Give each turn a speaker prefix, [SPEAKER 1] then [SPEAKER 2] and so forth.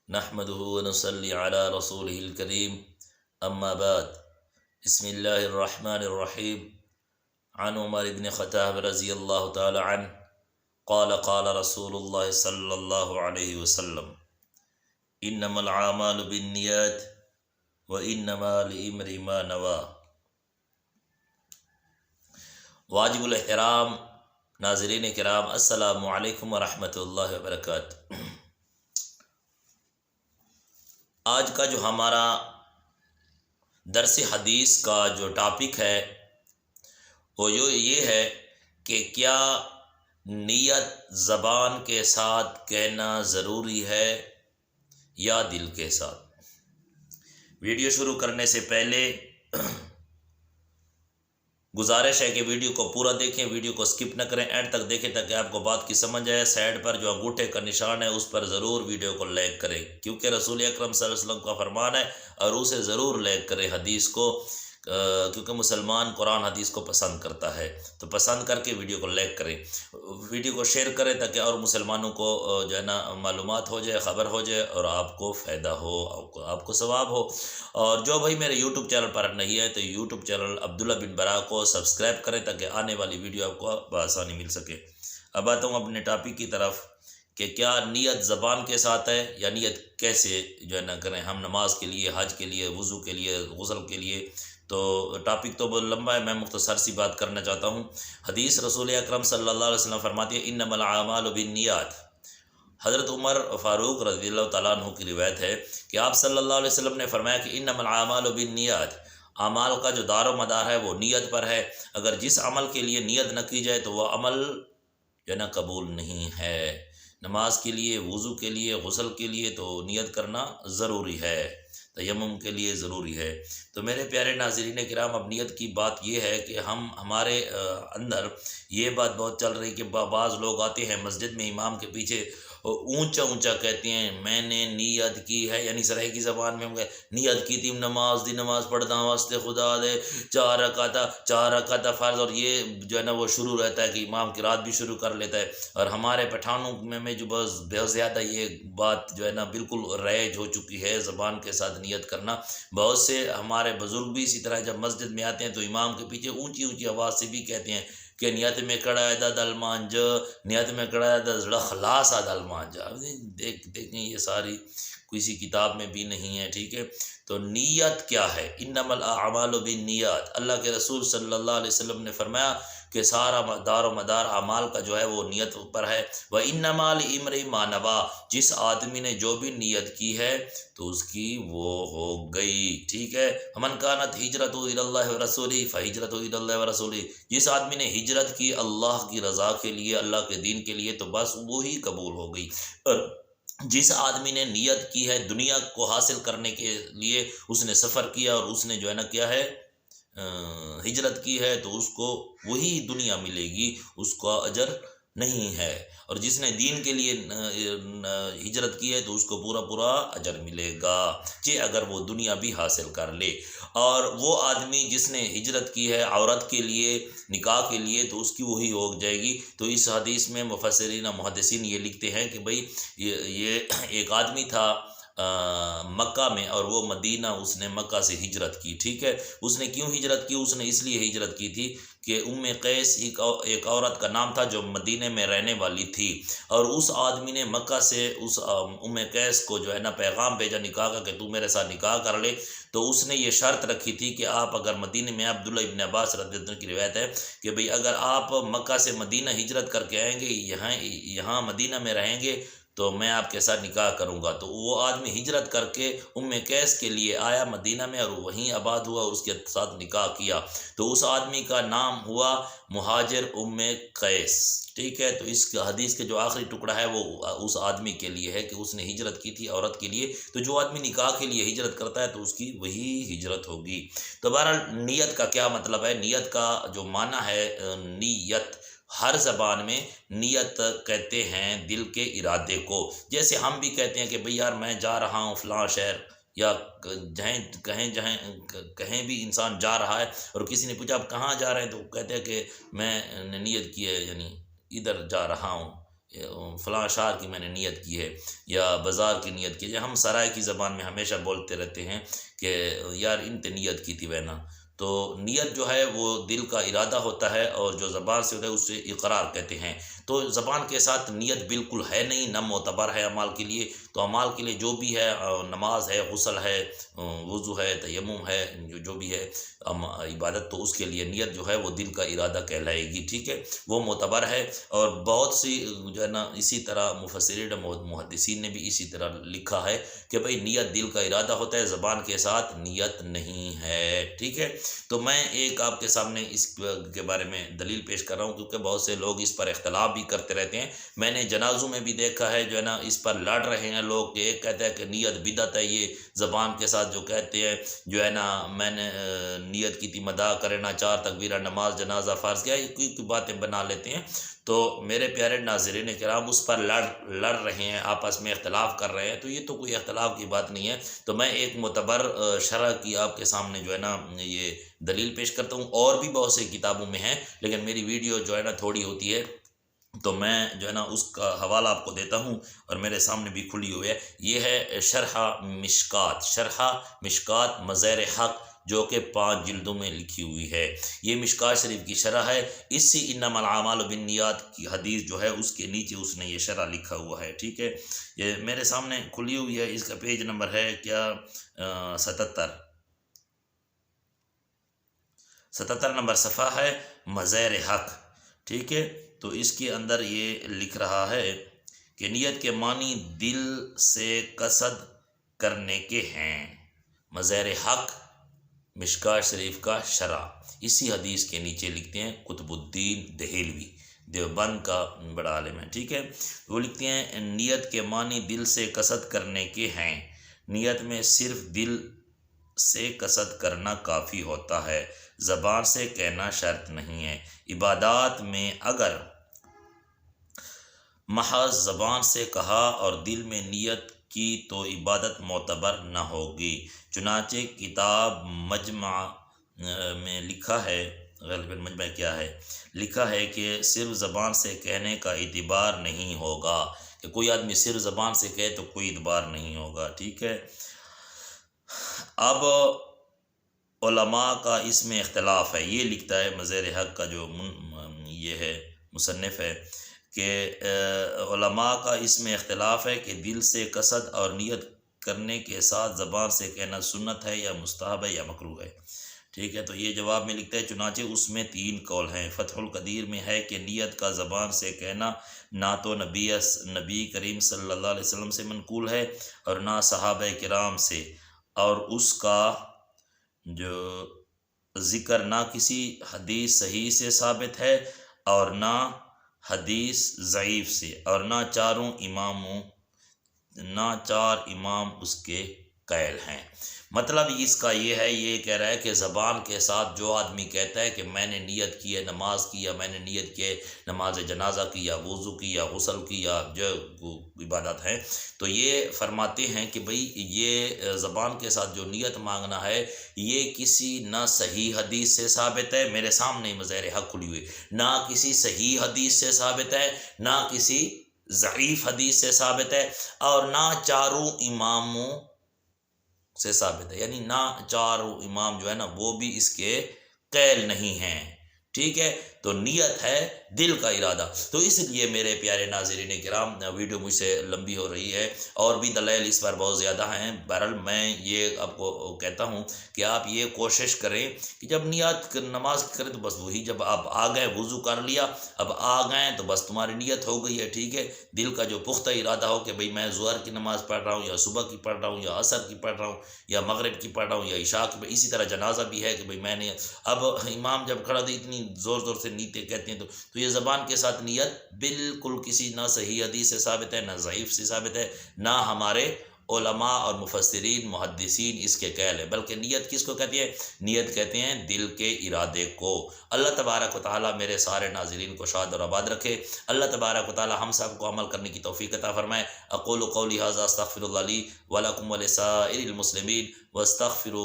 [SPEAKER 1] نحمده ونصلي على رسوله الكريم اما بعد بسم الله الرحمن الرحيم عن عمر بن خطاب رضي الله تعالى عنه قال رسول الله صلى الله عليه وسلم انما الاعمال بالنيات وانما لامرئ ما نوى۔ واجب الاحترام ناظرین کرام، السلام علیکم ورحمۃ اللہ وبرکاتہ۔ آج کا جو ہمارا درس حدیث کا جو ٹاپک ہے وہ یہ ہے کہ کیا نیت زبان کے ساتھ کہنا ضروری ہے یا دل کے ساتھ؟ ویڈیو شروع کرنے سے پہلے گزارش ہے کہ ویڈیو کو پورا دیکھیں، ویڈیو کو سکپ نہ کریں، اینڈ تک دیکھیں تاکہ آپ کو بات کی سمجھ آئے۔ سائڈ پر جو انگوٹھے کا نشان ہے اس پر ضرور ویڈیو کو لائک کریں، کیونکہ رسول اکرم صلی اللہ علیہ وسلم کا فرمان ہے اور اسے ضرور لائک کریں حدیث کو، کیونکہ مسلمان قرآن حدیث کو پسند کرتا ہے، تو پسند کر کے ویڈیو کو لائک کریں، ویڈیو کو شیئر کریں تاکہ اور مسلمانوں کو جو ہے نا معلومات ہو جائے، خبر ہو جائے اور آپ کو فائدہ ہو، آپ کو ثواب ہو۔ اور جو بھائی میرے یوٹیوب چینل پر نہیں ہے تو یوٹیوب چینل عبداللہ بن برا کو سبسکرائب کریں تاکہ آنے والی ویڈیو آپ کو بآسانی مل سکے۔ اب آتا ہوں اپنے ٹاپک کی طرف کہ کیا نیت زبان کے ساتھ ہے یا نیت کیسے جو ہے نا کریں ہم نماز کے لیے، حج کے لیے، وضو کے لیے، غسل کے لیے۔ تو ٹاپک تو بہت لمبا ہے، میں مختصر سی بات کرنا چاہتا ہوں۔ حدیث رسول اکرم صلی اللہ علیہ وسلم فرماتی ہے انما الاعمال بالنیات۔ حضرت عمر فاروق رضی اللہ تعالیٰ عنہ کی روایت ہے کہ آپ صلی اللہ علیہ وسلم نے فرمایا کہ انما الاعمال بالنیات، اعمال کا جو دار و مدار ہے وہ نیت پر ہے۔ اگر جس عمل کے لیے نیت نہ کی جائے تو وہ عمل جو ہے نا قبول نہیں ہے۔ نماز کے لیے، وضو کے لیے، غسل کے لیے تو نیت کرنا ضروری ہے، تیمم کے لیے ضروری ہے۔ تو میرے پیارے ناظرین کرام، اب نیت کی بات یہ ہے کہ ہمارے اندر یہ بات بہت چل رہی کہ بعض لوگ آتے ہیں مسجد میں امام کے پیچھے اونچا اونچا کہتے ہیں میں نے نیت کی ہے، یعنی سرائے کی زبان میں ہم نیت کی تھی نماز دی، نماز پڑھتا واسطے خدا دے، 4 رکعت فرض، اور یہ جو ہے نا وہ شروع رہتا ہے کہ امام کی رات بھی شروع کر لیتا ہے۔ اور ہمارے پٹھانوں میں جو بہت زیادہ یہ بات جو ہے نا بالکل رائج ہو چکی ہے، زبان کے ساتھ نیت کرنا۔ بہت سے ہمارے بزرگ بھی اسی طرح جب مسجد میں آتے ہیں تو امام کے پیچھے اونچی اونچی آواز سے بھی کہتے ہیں کہ نیت میں کڑا ہے دا دل مانج، نیت میں کڑا ہے دا زڑا خلاص دل مانج۔ دیکھیں یہ ساری کسی کتاب میں بھی نہیں ہے، ٹھیک ہے۔ تو نیت کیا ہے؟ انما الاعمال بالنیات، اللہ کے رسول صلی اللہ علیہ وسلم نے فرمایا کہ سارا دار و مدار اعمال کا جو ہے وہ نیت پر ہے۔ وَإِنَّمَا لِامْرِئٍ مَا نَوَىٰ، جس آدمی نے جو بھی نیت کی ہے تو اس کی وہ ہو گئی، ٹھیک ہے۔ مَنْ كَانَتْ هِجْرَتُهُ إِلَى اللَّهِ وَرَسُولِهِ فَهِجْرَتُهُ إِلَى اللَّهِ وَرَسُولِهِ، جس آدمی نے ہجرت کی اللہ کی رضا کے لیے، اللہ کے دین کے لیے، تو بس وہی قبول ہو گئی۔ اور جس آدمی نے نیت کی ہے دنیا کو حاصل کرنے کے لیے، اس نے سفر کیا اور اس نے جو ہے نا کیا ہے ہجرت کی ہے، تو اس کو وہی دنیا ملے گی، اس کا اجر نہیں ہے۔ اور جس نے دین کے لیے ہجرت کی ہے تو اس کو پورا اجر ملے گا، اگر وہ دنیا بھی حاصل کر لے۔ اور وہ آدمی جس نے ہجرت کی ہے عورت کے لیے، نکاح کے لیے، تو اس کی وہی ہو جائے گی۔ تو اس حدیث میں مفسرین محدثین یہ لکھتے ہیں کہ بھئی یہ ایک آدمی تھا مکہ میں اور وہ مدینہ، اس نے مکہ سے ہجرت کی، ٹھیک ہے۔ اس نے کیوں ہجرت کی؟ اس نے اس لیے ہجرت کی تھی کہ ام قیس ایک عورت کا نام تھا جو مدینہ میں رہنے والی تھی، اور اس آدمی نے مکہ سے اس ام قیس کو جو ہے نا پیغام بھیجا نکاح کا کہ تو میرے ساتھ نکاح کر لے۔ تو اس نے یہ شرط رکھی تھی کہ آپ اگر مدینہ میں، عبداللہ ابن عباس رضی اللہ عنہ کی روایت ہے کہ بھئی اگر آپ مکہ سے مدینہ ہجرت کر کے آئیں گے، یہاں مدینہ میں رہیں گے تو میں آپ کے ساتھ نکاح کروں گا۔ تو وہ آدمی ہجرت کر کے ام قیس کے لیے آیا مدینہ میں اور وہیں آباد ہوا، اس کے ساتھ نکاح کیا۔ تو اس آدمی کا نام ہوا مہاجر ام قیس، ٹھیک ہے۔ تو اس حدیث کے جو آخری ٹکڑا ہے وہ اس آدمی کے لیے ہے کہ اس نے ہجرت کی تھی عورت کے لیے۔ تو جو آدمی نکاح کے لیے ہجرت کرتا ہے تو اس کی وہی ہجرت ہوگی۔ تو بہرحال نیت کا کیا مطلب ہے؟ نیت کا جو معنی ہے، نیت ہر زبان میں نیت کہتے ہیں دل کے ارادے کو۔ جیسے ہم بھی کہتے ہیں کہ بھئی یار میں جا رہا ہوں فلاں شہر، یا کہیں بھی انسان جا رہا ہے اور کسی نے پوچھا آپ کہاں جا رہے ہیں تو کہتے ہیں کہ میں نے نیت کی ہے، یعنی ادھر جا رہا ہوں، فلاں شہر کی میں نے نیت کی ہے یا بازار کی نیت کی ہے. ہم سرائے کی زبان میں ہمیشہ بولتے رہتے ہیں کہ یار انت نیت کی تھی وینا. تو نیت جو ہے وہ دل کا ارادہ ہوتا ہے، اور جو زبان سے ہوتا ہے اسے اقرار کہتے ہیں. تو زبان کے ساتھ نیت بالکل ہے نہیں، نہ معتبر ہے عمال کے لیے. تو عمال کے لیے جو بھی ہے، نماز ہے، غسل ہے، وضو ہے، تیمم ہے، جو بھی ہے عبادت، تو اس کے لیے نیت جو ہے وہ دل کا ارادہ کہلائے گی. ٹھیک ہے، وہ معتبر ہے. اور بہت سی جو ہے نا اسی طرح مفسرین محدثین نے بھی اسی طرح لکھا ہے کہ بھئی نیت دل کا ارادہ ہوتا ہے، زبان کے ساتھ نیت نہیں ہے. ٹھیک ہے، تو میں ایک آپ کے سامنے اس کے بارے میں دلیل پیش کر رہا ہوں، کیونکہ بہت سے لوگ اس پر اختلاف بھی کرتے رہتے ہیں. میں نے جنازوں میں بھی دیکھا ہے جو ہے نا اس پر لڑ رہے ہیں لوگ، کہ ایک کہتا ہے کہ نیت بدعت ہے، یہ زبان کے ساتھ جو کہتے ہیں جو ہے نا میں نے نیت کی تھی مداح کرے نہ 4 تکبیرہ نماز جنازہ فرض کیا، یہ کوئی باتیں بنا لیتے ہیں. تو میرے پیارے ناظرین کرام اس پر لڑ رہے ہیں، آپس میں اختلاف کر رہے ہیں. تو یہ تو کوئی اختلاف کی بات نہیں ہے. تو میں ایک معتبر شرح کی آپ کے سامنے جو ہے نا یہ دلیل پیش کرتا ہوں. اور بھی بہت سی کتابوں میں ہیں، لیکن میری ویڈیو جو ہے نا تھوڑی ہوتی ہے، تو میں جو ہے نا اس کا حوالہ آپ کو دیتا ہوں، اور میرے سامنے بھی کھلی ہوئی ہے. یہ ہے شرح مشکات مزیر حق، جو کہ 5 جلدوں میں لکھی ہوئی ہے. یہ مشکات شریف کی شرح ہے. اسی انما الاعمال بالنیات کی حدیث جو ہے اس کے نیچے اس نے یہ شرح لکھا ہوا ہے. ٹھیک ہے، یہ میرے سامنے کھلی ہوئی ہے. اس کا پیج نمبر ہے کیا 77 نمبر صفحہ ہے، مزیر حق. ٹھیک ہے، تو اس کے اندر یہ لکھ رہا ہے کہ نیت کے معنی دل سے قصد کرنے کے ہیں. مزیر حق مشکات شریف کا شرح، اسی حدیث کے نیچے لکھتے ہیں قطب الدین دہلوی، دیوبند کا بڑا عالم ہے. ٹھیک ہے، وہ لکھتے ہیں نیت کے معنی دل سے قصد کرنے کے ہیں. نیت میں صرف دل سے قصد کرنا کافی ہوتا ہے، زبان سے کہنا شرط نہیں ہے. عبادات میں اگر محض زبان سے کہا اور دل میں نیت کی تو عبادت معتبر نہ ہوگی. چنانچہ کتاب مجمع میں لکھا ہے، غالباً مجمع کیا ہے، لکھا ہے کہ صرف زبان سے کہنے کا اعتبار نہیں ہوگا، کہ کوئی آدمی صرف زبان سے کہے تو کوئی اعتبار نہیں ہوگا. ٹھیک ہے، اب علماء کا اس میں اختلاف ہے. یہ لکھتا ہے مزیر حق کا جو یہ ہے مصنف ہے کہ علماء کا اس میں اختلاف ہے کہ دل سے قصد اور نیت کرنے کے ساتھ زبان سے کہنا سنت ہے یا مستحب ہے یا مکروہ ہے. ٹھیک ہے، تو یہ جواب میں لکھتا ہے چنانچہ اس میں 3 قول ہیں. فتح القدیر میں ہے کہ نیت کا زبان سے کہنا نہ تو نبی کریم صلی اللہ علیہ وسلم سے منقول ہے اور نہ صحابہ کرام سے، اور اس کا جو ذکر نہ کسی حدیث صحیح سے ثابت ہے اور نہ حدیث ضعیف سے، اور نہ 4 امام اس کے قائل ہیں. مطلب اس کا یہ ہے، یہ کہہ رہا ہے کہ زبان کے ساتھ جو آدمی کہتا ہے کہ میں نے نیت کی ہے نماز کی، یا میں نے نیت کی ہے نماز جنازہ کی، یا وضو کی، یا غسل کی، یا جو عبادت ہیں، تو یہ فرماتے ہیں کہ بھئی یہ زبان کے ساتھ جو نیت مانگنا ہے یہ کسی نہ صحیح حدیث سے ثابت ہے، میرے سامنے مزیر حق کھلی ہوئی، نہ کسی صحیح حدیث سے ثابت ہے، نہ کسی ضعیف حدیث سے ثابت ہے، اور نہ 4 اماموں سے ثابت ہے. یعنی نہ 4 امام جو ہے نا وہ بھی اس کے قائل نہیں ہیں. ٹھیک ہے، تو نیت ہے دل کا ارادہ. تو اس لیے میرے پیارے ناظرین کرام ویڈیو مجھ سے لمبی ہو رہی ہے، اور بھی دلائل اس پر بہت زیادہ ہیں. بہرحال میں یہ آپ کو کہتا ہوں کہ آپ یہ کوشش کریں کہ جب نیت نماز کریں تو بس وہی، جب آپ آ گئے وضو کر لیا، اب آ گئے تو بس تمہاری نیت ہو گئی ہے. ٹھیک ہے، دل کا جو پختہ ارادہ ہو کہ بھئی میں ظہر کی نماز پڑھ رہا ہوں، یا صبح کی پڑھ رہا ہوں، یا عصر کی پڑھ رہا ہوں، یا مغرب کی پڑھ رہا ہوں، یا عشاء کی. اسی طرح جنازہ بھی ہے کہ بھئی میں نے اب امام جب کھڑا تھا اتنی زور سے نیتیں کہتے ہیں، تو یہ زبان کے ساتھ نیت بالکل کسی نہ صحیح حدیث سے ثابت ہے، نہ ضعیف سے ثابت ہے، نہ ہمارے علماء اور مفسرین محدثین اس کے قائل ہے. بلکہ نیت کس کو کہتی ہے؟ نیت کہتے ہیں دل کے ارادے کو. اللہ تبارک و تعالی میرے سارے ناظرین کو شاد اور آباد رکھے. اللہ تبارک و تعالی ہم سب کو عمل کرنے کی توفیق عطا فرمائے. اقول قولی ھذا استغفر اللہ لی ولکم ولسائر المسلمین واستغفروا